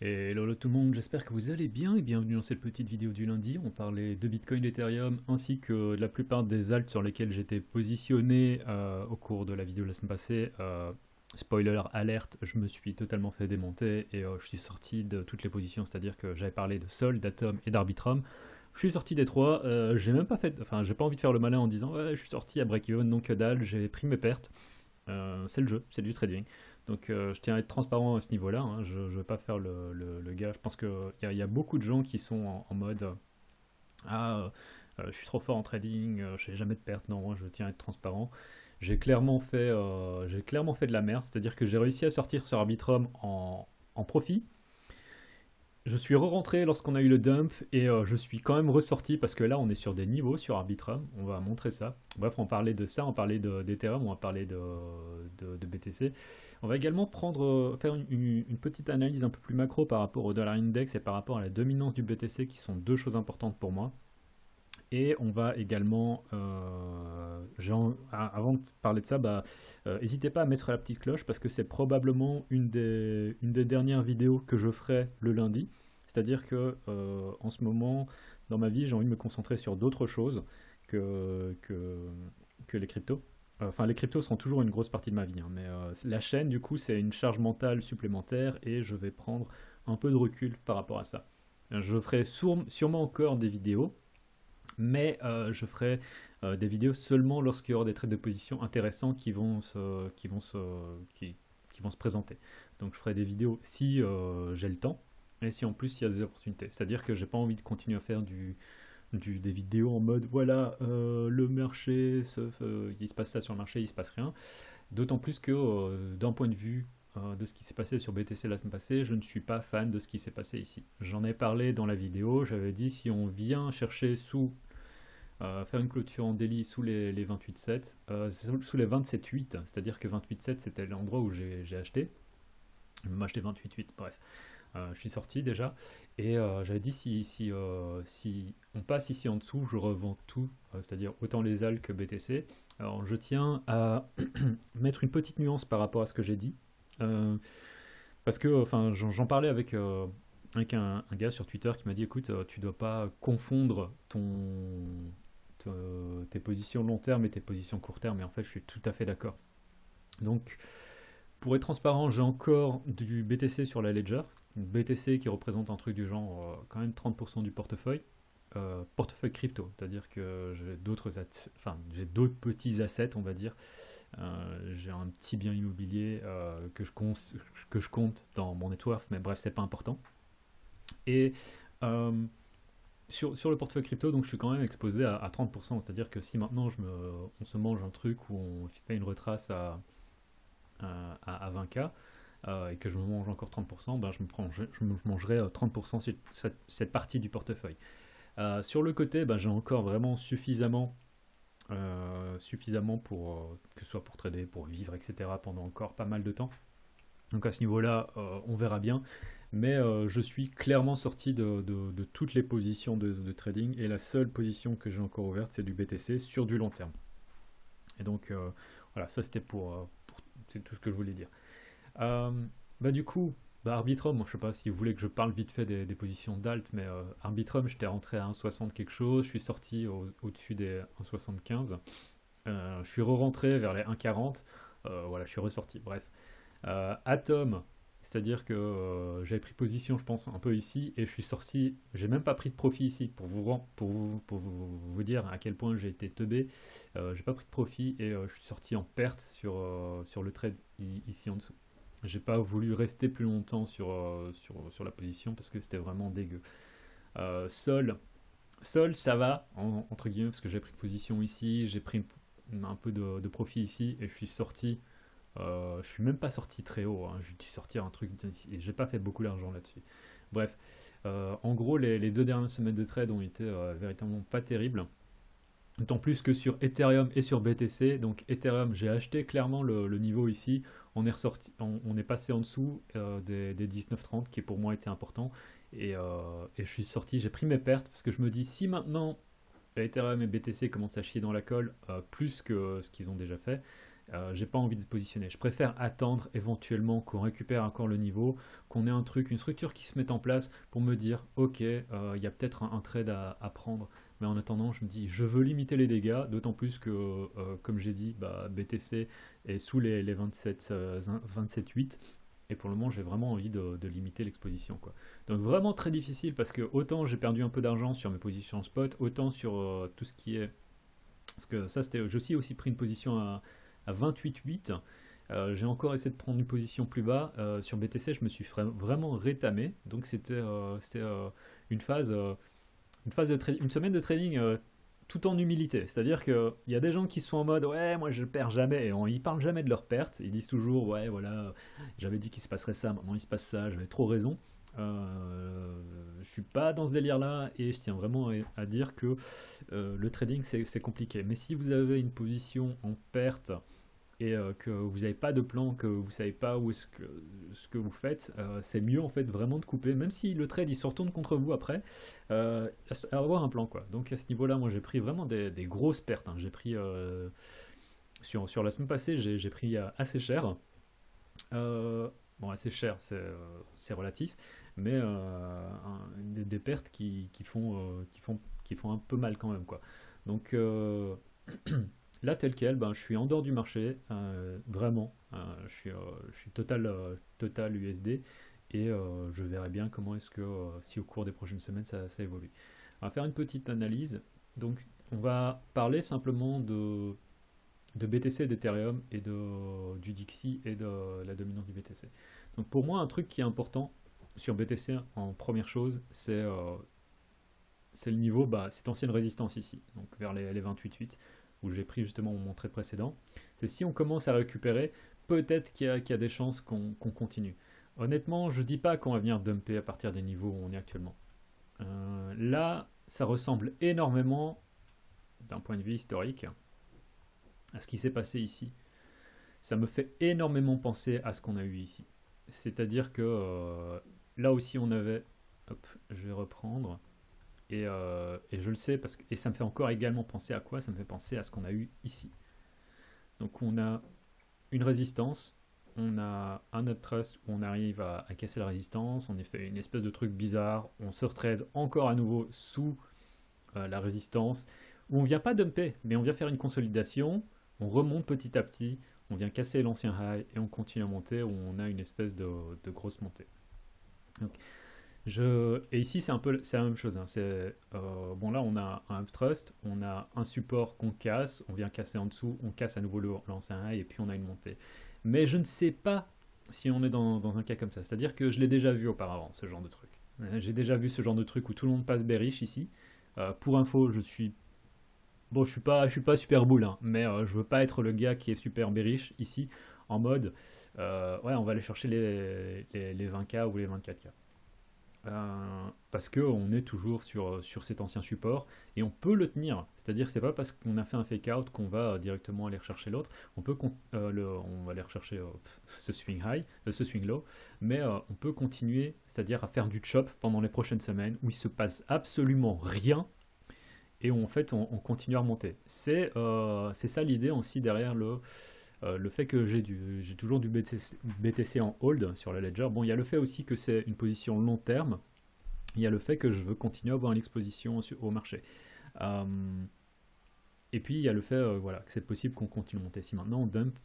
Et hello tout le monde, j'espère que vous allez bien et bienvenue dans cette petite vidéo du lundi. On parlait de Bitcoin, d'Ethereum ainsi que de la plupart des alts sur lesquels j'étais positionné au cours de la vidéo de la semaine passée. Spoiler alerte, je me suis totalement fait démonter et je suis sorti de toutes les positions, c'est-à-dire que j'avais parlé de Sol, d'Atom et d'Arbitrum. Je suis sorti des trois, j'ai même pas fait, enfin j'ai pas envie de faire le malin en disant ouais je suis sorti à break-even, non que dalle, j'ai pris mes pertes. C'est le jeu, c'est du trading. Donc je tiens à être transparent à ce niveau-là, hein. Je ne veux pas faire le gars. Je pense qu'il y a beaucoup de gens qui sont en mode ah, je suis trop fort en trading, je n'ai jamais de perte. Non, moi je tiens à être transparent. J'ai clairement fait de la merde, c'est-à-dire que j'ai réussi à sortir sur Arbitrum en profit. Je suis re-rentré lorsqu'on a eu le dump et je suis quand même ressorti parce que là on est sur des niveaux sur Arbitrum, on va montrer ça. Bref, on parlait de ça, on parlait d'Ethereum, on va parler de BTC. On va également faire une petite analyse un peu plus macro par rapport au dollar index et par rapport à la dominance du BTC qui sont deux choses importantes pour moi. Et on va également, avant de parler de ça, n'hésitez pas à mettre la petite cloche parce que c'est probablement une des dernières vidéos que je ferai le lundi. C'est-à-dire que en ce moment, dans ma vie, j'ai envie de me concentrer sur d'autres choses que les cryptos. Enfin, les cryptos seront toujours une grosse partie de ma vie, hein, mais la chaîne, du coup, c'est une charge mentale supplémentaire et je vais prendre un peu de recul par rapport à ça. Je ferai sûrement encore des vidéos, mais je ferai des vidéos seulement lorsqu'il y aura des traits de position intéressants qui vont se présenter. Donc je ferai des vidéos si j'ai le temps et si en plus il y a des opportunités. C'est-à-dire que j'ai pas envie de continuer à faire des vidéos en mode voilà le marché, il se passe ça sur le marché, il se passe rien. D'autant plus que d'un point de vue de ce qui s'est passé sur BTC la semaine passée, je ne suis pas fan de ce qui s'est passé ici. J'en ai parlé dans la vidéo, j'avais dit si on vient chercher faire une clôture en daily sous les 28,7, sous les 27,8, c'est-à-dire que 28,7 c'était l'endroit où j'ai acheté, je même acheté 28,8, bref. Je suis sorti déjà et j'avais dit si on passe ici en dessous, je revends tout, c'est-à-dire autant les AL que BTC. Alors je tiens à mettre une petite nuance par rapport à ce que j'ai dit, euh, parce que enfin j'en parlais avec un gars sur Twitter qui m'a dit écoute, tu dois pas confondre tes positions long terme et tes positions court terme, et en fait je suis tout à fait d'accord. Donc pour être transparent, j'ai encore du BTC sur la Ledger, BTC qui représente un truc du genre quand même 30% du portefeuille. Portefeuille crypto, c'est-à-dire que j'ai d'autres petits assets, on va dire. J'ai un petit bien immobilier que je compte dans mon net worth, mais bref, c'est pas important. Et euh, sur le portefeuille crypto, donc je suis quand même exposé à 30%, c'est-à-dire que si maintenant on se mange un truc où on fait une retrace à 20K et que je me mange encore 30%, ben je mangerai 30% sur cette partie du portefeuille. Sur le côté, ben, j'ai encore vraiment suffisamment pour que ce soit pour trader, pour vivre, etc. pendant encore pas mal de temps. Donc à ce niveau-là, on verra bien. Mais je suis clairement sorti de toutes les positions de trading et la seule position que j'ai encore ouverte, c'est du BTC sur du long terme. Et donc voilà, ça c'était c'est tout ce que je voulais dire. Euh, du coup, Arbitrum, je sais pas si vous voulez que je parle vite fait des positions d'alt, mais Arbitrum, j'étais rentré à 1,60 quelque chose, je suis sorti au-dessus des 1,75. Je suis re-rentré vers les 1,40. Voilà, je suis ressorti. Bref. Atom, c'est-à-dire que j'avais pris position, je pense, un peu ici, et je suis sorti. J'ai même pas pris de profit ici pour vous dire à quel point j'ai été teubé. J'ai pas pris de profit et je suis sorti en perte sur le trade ici en dessous. J'ai pas voulu rester plus longtemps sur la position parce que c'était vraiment dégueu. Sol, ça va, entre guillemets, parce que j'ai pris position ici, j'ai pris un peu de profit ici et je suis sorti. Je suis même pas sorti très haut, hein, je suis sorti un truc et j'ai pas fait beaucoup d'argent là-dessus. Bref, en gros, les deux dernières semaines de trade ont été véritablement pas terribles. D'autant plus que sur Ethereum et sur BTC. Donc Ethereum, j'ai acheté clairement le niveau ici. On est passé en dessous des 19,30 qui pour moi était important. Et je suis sorti, j'ai pris mes pertes parce que je me dis si maintenant Ethereum et BTC commencent à chier dans la colle plus que ce qu'ils ont déjà fait, J'ai pas envie de positionner. Je préfère attendre éventuellement qu'on récupère encore le niveau, qu'on ait un truc, une structure qui se mette en place pour me dire, ok, il y a peut-être un trade à prendre. Mais en attendant, je me dis, je veux limiter les dégâts, d'autant plus que, comme j'ai dit, BTC est sous les 27, 27,8. Et pour le moment, j'ai vraiment envie de limiter l'exposition, quoi. Donc vraiment très difficile parce que autant j'ai perdu un peu d'argent sur mes positions spot, autant sur tout ce qui est... Parce que ça, c'était, j'ai aussi pris une position à 28,8. J'ai encore essayé de prendre une position plus bas. Sur BTC, je me suis vraiment rétamé. Donc c'était une phase, une semaine de trading tout en humilité. C'est-à-dire qu'il y a des gens qui sont en mode ouais, moi je perds jamais. Et ils parlent jamais de leurs pertes. Ils disent toujours ouais, voilà, j'avais dit qu'il se passerait ça, maintenant il se passe ça, j'avais trop raison. Je suis pas dans ce délire là et je tiens vraiment à dire que le trading c'est compliqué. Mais si vous avez une position en perte et que vous n'avez pas de plan, que vous savez pas où est-ce que ce que vous faites, c'est mieux en fait vraiment de couper, même si le trade il se retourne contre vous après, avoir un plan quoi. Donc à ce niveau-là, moi j'ai pris vraiment des grosses pertes, hein. J'ai pris sur la semaine passée, j'ai pris assez cher. Bon, assez cher, c'est relatif, mais des pertes qui font un peu mal quand même quoi. Donc là, tel quel, ben, je suis en dehors du marché, vraiment. Je suis total USD et je verrai bien comment est-ce que, si au cours des prochaines semaines, ça évolue. On va faire une petite analyse. Donc, on va parler simplement de BTC et d'Ethereum et du Dixie et de la dominance du BTC. Donc, pour moi, un truc qui est important sur BTC en première chose, c'est le niveau, cette ancienne résistance ici, donc vers les 28,8 où j'ai pris justement mon trade précédent. C'est si on commence à récupérer, peut-être qu'il y a des chances qu'on continue. Honnêtement, je dis pas qu'on va venir dumper à partir des niveaux où on est actuellement. Là, ça ressemble énormément, d'un point de vue historique, à ce qui s'est passé ici. Ça me fait énormément penser à ce qu'on a eu ici. C'est-à-dire que là aussi on avait... Hop, je vais reprendre. Et je le sais et ça me fait encore également penser à quoi? Ça me fait penser à ce qu'on a eu ici. Donc on a une résistance, on a un uptrust où on arrive à casser la résistance, on a fait une espèce de truc bizarre, on se retrade encore à nouveau sous la résistance, où on vient pas dumper, mais on vient faire une consolidation, on remonte petit à petit, on vient casser l'ancien high et on continue à monter, où on a une espèce de grosse montée. Donc, et ici, c'est la même chose, hein. Bon, là, on a un uptrust, on a un support qu'on casse, on vient casser en dessous, on casse à nouveau l'ancien high et puis on a une montée. Mais je ne sais pas si on est dans un cas comme ça. C'est-à-dire que je l'ai déjà vu auparavant, ce genre de truc. J'ai déjà vu ce genre de truc où tout le monde passe bearish ici. Pour info, bon, je suis pas super bull, hein, mais je veux pas être le gars qui est super bearish ici, en mode, ouais, on va aller chercher les 20K ou les 24K. Parce qu'on est toujours sur cet ancien support et on peut le tenir. C'est-à-dire que c'est pas parce qu'on a fait un fake out qu'on va directement aller rechercher l'autre. On va aller rechercher ce swing high, ce swing low, mais on peut continuer, c'est-à-dire à faire du chop pendant les prochaines semaines où il se passe absolument rien et où, en fait on continue à remonter. C'est ça l'idée aussi derrière le fait que j'ai toujours du BTC en hold sur la ledger. Bon, il y a le fait aussi que c'est une position long terme. Il y a le fait que je veux continuer à avoir une exposition au marché. Et puis il y a le fait voilà, que c'est possible qu'on continue à monter. Si maintenant on dump,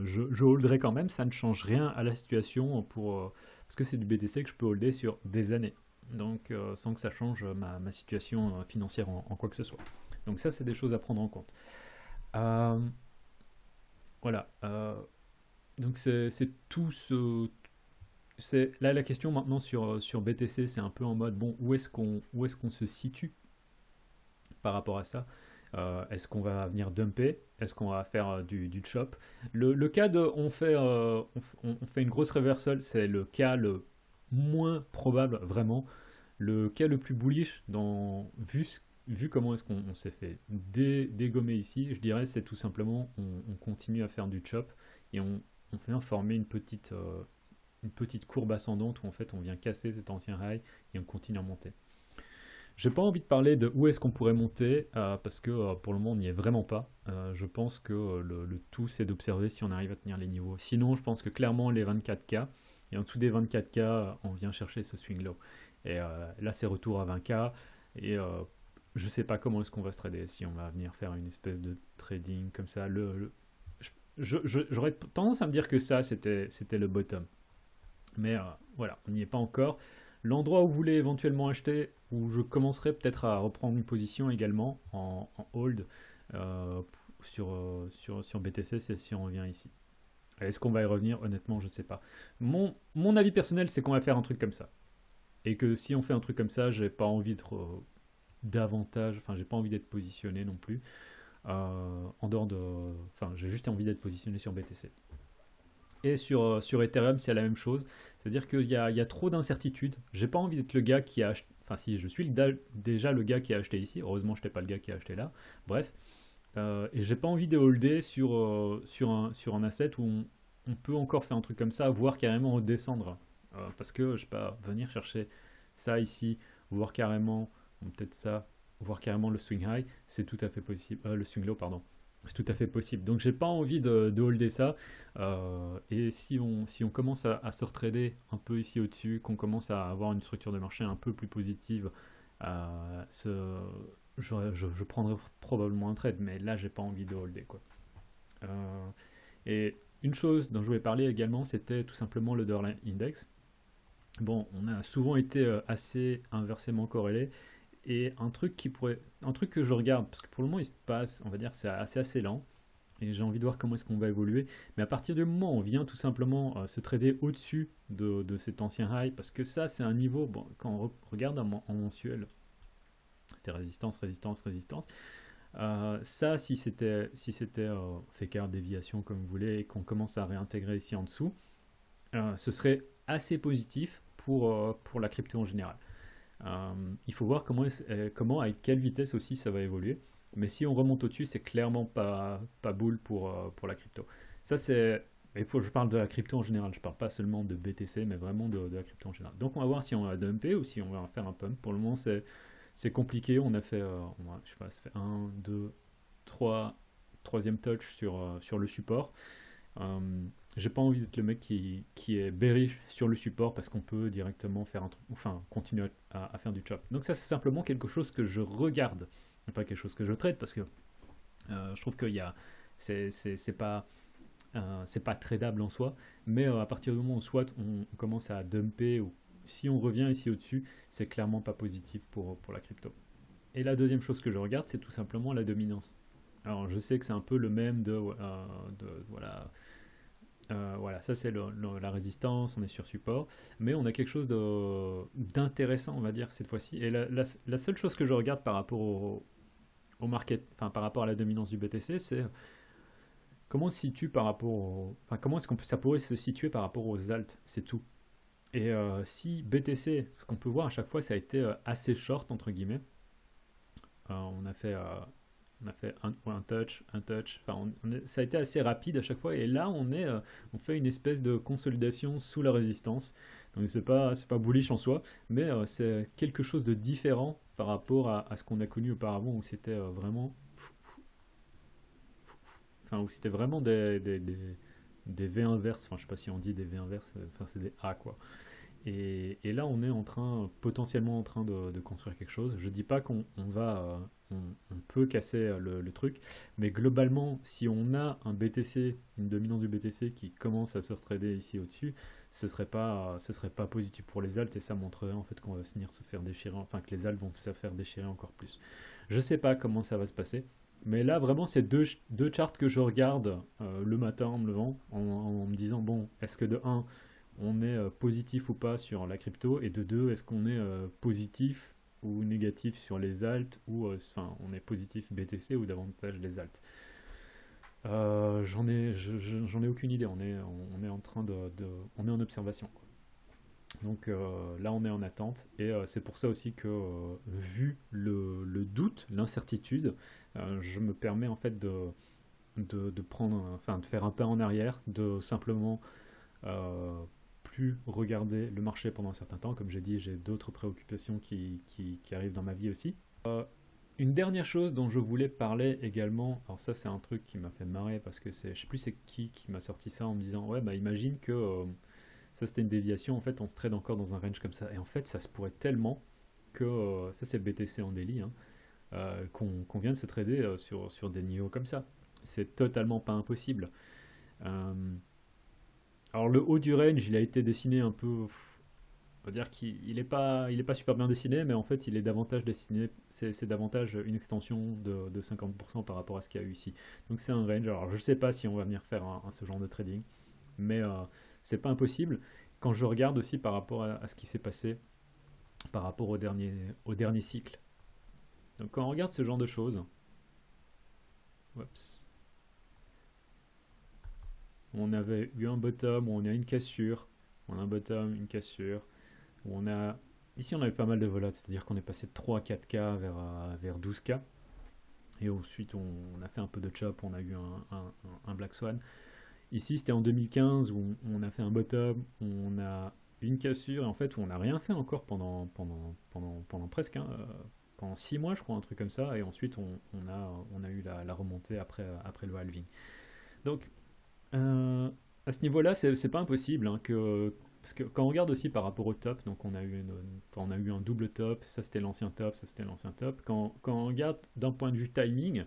je holderai quand même. Ça ne change rien à la situation parce que c'est du BTC que je peux holder sur des années. Donc sans que ça change ma situation financière en quoi que ce soit. Donc ça, c'est des choses à prendre en compte. Voilà. Donc c'est tout ce... Là, la question maintenant sur BTC, c'est un peu en mode, bon, où est-ce qu'on se situe par rapport à ça? Est-ce qu'on va venir dumper? Est-ce qu'on va faire du chop? Le cas de on fait une grosse reversal, c'est le cas le moins probable, vraiment. Le cas le plus bullish, vu comment est-ce qu'on s'est fait dégommer ici, je dirais c'est tout simplement on continue à faire du chop et on vient former une petite courbe ascendante où en fait on vient casser cet ancien high et on continue à monter. J'ai pas envie de parler de où est-ce qu'on pourrait monter parce que pour le moment on n'y est vraiment pas. Je pense que le tout c'est d'observer si on arrive à tenir les niveaux. Sinon, je pense que clairement les 24K et en dessous des 24K, on vient chercher ce swing low. Et là, c'est retour à 20K et je sais pas comment est-ce qu'on va se trader. Si on va venir faire une espèce de trading comme ça, j'aurais tendance à me dire que ça c'était le bottom. Mais voilà, on n'y est pas encore. L'endroit où vous voulez éventuellement acheter, où je commencerai peut-être à reprendre une position également en hold euh, sur BTC, c'est si on revient ici. Est-ce qu'on va y revenir? Honnêtement, je ne sais pas. Mon avis personnel, c'est qu'on va faire un truc comme ça. Et que si on fait un truc comme ça, j'ai pas envie d'être davantage, enfin, j'ai pas envie d'être positionné non plus. En dehors de. Enfin, j'ai juste envie d'être positionné sur BTC. Et sur Ethereum, c'est la même chose. C'est-à-dire qu'il y a trop d'incertitudes. J'ai pas envie d'être le gars qui a acheté. Enfin, si, je suis déjà le gars qui a acheté ici. Heureusement, je n'étais pas le gars qui a acheté là. Bref. Et j'ai pas envie de holder sur un asset où on peut encore faire un truc comme ça, voire carrément redescendre. Parce que, je sais pas, venir chercher ça ici, voire carrément, peut-être ça, voire carrément le swing high, c'est tout à fait possible. Le swing low, pardon. C'est tout à fait possible. Donc j'ai pas envie de holder ça. Et si on commence à se retrader un peu ici au-dessus, qu'on commence à avoir une structure de marché un peu plus positive, ce, je prendrais probablement un trade, mais là j'ai pas envie de holder quoi. Euh, et une chose dont je voulais parler également, c'était tout simplement le dollar index. Bon, on a souvent été assez inversement corrélés. Et un truc que je regarde, parce que pour le moment il se passe, on va dire, c'est assez lent, et j'ai envie de voir comment est-ce qu'on va évoluer. Mais à partir du moment où on vient tout simplement se trader au-dessus de cet ancien high, parce que ça c'est un niveau, bon, quand on regarde en mensuel, c'était résistance, résistance, résistance. Ça, si c'était fait carte déviation comme vous voulez, et qu'on commence à réintégrer ici en dessous, ce serait assez positif pour la crypto en général. Il faut voir comment, avec quelle vitesse aussi ça va évoluer. Mais si on remonte au-dessus, c'est clairement pas boule pour la crypto. Ça, c'est. Je parle de la crypto en général, je parle pas seulement de BTC, mais vraiment de la crypto en général. Donc on va voir si on va dumper ou si on va faire un pump. Pour le moment, c'est compliqué. On a fait, je sais pas, ça fait un 2 3 troisième touch sur le support. Euh, j'ai pas envie d'être le mec qui est bearish sur le support parce qu'on peut directement faire un truc, enfin continuer à faire du chop. Donc ça c'est simplement quelque chose que je regarde, et pas quelque chose que je trade parce que je trouve qu'il y a, c'est pas tradable en soi, mais à partir du moment où soit on commence à dumper ou si on revient ici au-dessus, c'est clairement pas positif pour la crypto. Et la deuxième chose que je regarde, c'est tout simplement la dominance. Alors je sais que c'est un peu le même voilà. Voilà, ça c'est la résistance, on est sur support, mais on a quelque chose d'intéressant, on va dire, cette fois-ci. Et la seule chose que je regarde par rapport au market, enfin par rapport à la dominance du BTC, c'est comment on se situe par rapport enfin comment est-ce ça pourrait se situer par rapport aux alt, c'est tout. Et si BTC, ce qu'on peut voir à chaque fois, ça a été assez short entre guillemets. On a fait un touch, un touch. Enfin, ça a été assez rapide à chaque fois. Et là, on fait une espèce de consolidation sous la résistance. Donc c'est pas bullish en soi, mais c'est quelque chose de différent par rapport à ce qu'on a connu auparavant où c'était vraiment, enfin où c'était vraiment des V inverses. Enfin, je sais pas si on dit des V inverses. Enfin, c'est des A quoi. Et là, on est potentiellement en train de construire quelque chose. Je dis pas on peut casser le truc, mais globalement, si on a un BTC, une dominance du BTC qui commence à se retrader ici au-dessus, ce serait pas positif pour les alts et ça montrerait en fait qu'on va venir se faire déchirer, enfin que les alts vont se faire déchirer encore plus. Je sais pas comment ça va se passer. Mais là, vraiment, c'est deux charts que je regarde le matin en me levant, en me disant, bon, est-ce que de un on est positif ou pas sur la crypto, et de deux, est-ce qu'on est positif ou négatif sur les alts, ou enfin, on est positif BTC ou davantage les alts. J'en ai aucune idée, on est en train on est en observation. Donc là, on est en attente, et c'est pour ça aussi que, vu le doute, l'incertitude, je me permets en fait de prendre, enfin, de faire un pas en arrière, de simplement euh, plus regarder le marché pendant un certain temps. Comme j'ai dit, j'ai d'autres préoccupations qui arrivent dans ma vie aussi. Une dernière chose dont je voulais parler également, alors ça c'est un truc qui m'a fait marrer parce que je sais plus c'est qui m'a sorti ça en me disant ouais bah imagine que ça c'était une déviation, en fait on se trade encore dans un range comme ça, et en fait ça se pourrait tellement que, ça c'est le BTC en daily, hein, qu'on vient de se trader sur des niveaux comme ça. C'est totalement pas impossible. Euh, alors le haut du range il a été dessiné un peu, on va dire qu'il est pas super bien dessiné, mais en fait il est davantage dessiné, c'est davantage une extension de 50% par rapport à ce qu'il y a eu ici. Donc c'est un range, alors je sais pas si on va venir faire ce genre de trading, mais c'est pas impossible. Quand je regarde aussi par rapport à ce qui s'est passé par rapport au dernier cycle. Donc quand on regarde ce genre de choses, oups, on avait eu un bottom, où on a une cassure, on a un bottom, une cassure, où on a... Ici on avait pas mal de volatilité, c'est-à-dire qu'on est passé de 3-4K vers 12K. Et ensuite on a fait un peu de chop, on a eu un Black Swan. Ici c'était en 2015 où on a fait un bottom, où on a une cassure, et en fait où on n'a rien fait encore pendant presque, hein, pendant 6 mois je crois, un truc comme ça, et ensuite on a eu la remontée après le halving. Donc à ce niveau-là, c'est pas impossible, hein, parce que quand on regarde aussi par rapport au top, donc on a eu un double top, ça c'était l'ancien top, ça c'était l'ancien top. Quand on regarde d'un point de vue timing,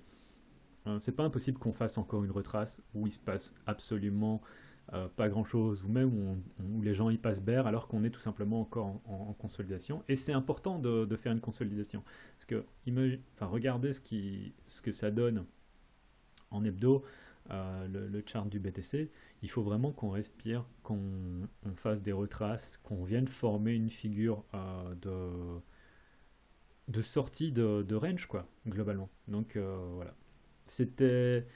c'est pas impossible qu'on fasse encore une retrace où il se passe absolument pas grand chose, ou même où les gens y passent bear alors qu'on est tout simplement encore en consolidation. Et c'est important de faire une consolidation. Parce que regardez ce que ça donne en hebdo, le chart du BTC. Il faut vraiment qu'on respire, qu'on fasse des retraces, qu'on vienne former une figure de sortie de range, quoi, globalement. Donc voilà. C'était.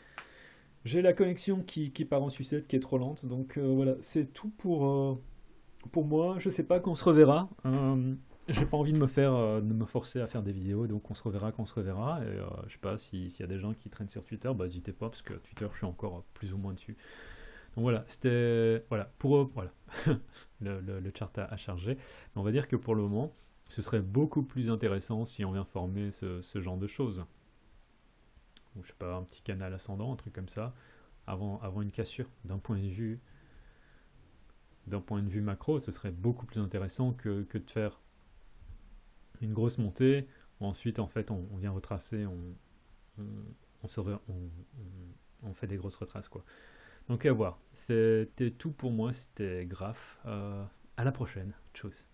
J'ai la connexion qui part en sucette, qui est trop lente. Donc voilà, c'est tout pour moi. Je sais pas quand on se reverra. J'ai pas envie de me forcer à faire des vidéos, donc on se reverra quand on se reverra. Et je sais pas s'il y a des gens qui traînent sur Twitter, bah n'hésitez pas parce que Twitter je suis encore plus ou moins dessus. Donc voilà, c'était voilà voilà le chart à charger. Mais on va dire que pour le moment, ce serait beaucoup plus intéressant si on vient former ce genre de choses. Ou je sais pas, un petit canal ascendant, un truc comme ça, avant une cassure. D'un point de vue macro, ce serait beaucoup plus intéressant que de faire une grosse montée, où ensuite en fait on vient retracer, on fait des grosses retraces, quoi. Donc à voir. C'était tout pour moi, c'était Graph. À la prochaine. Tchuss.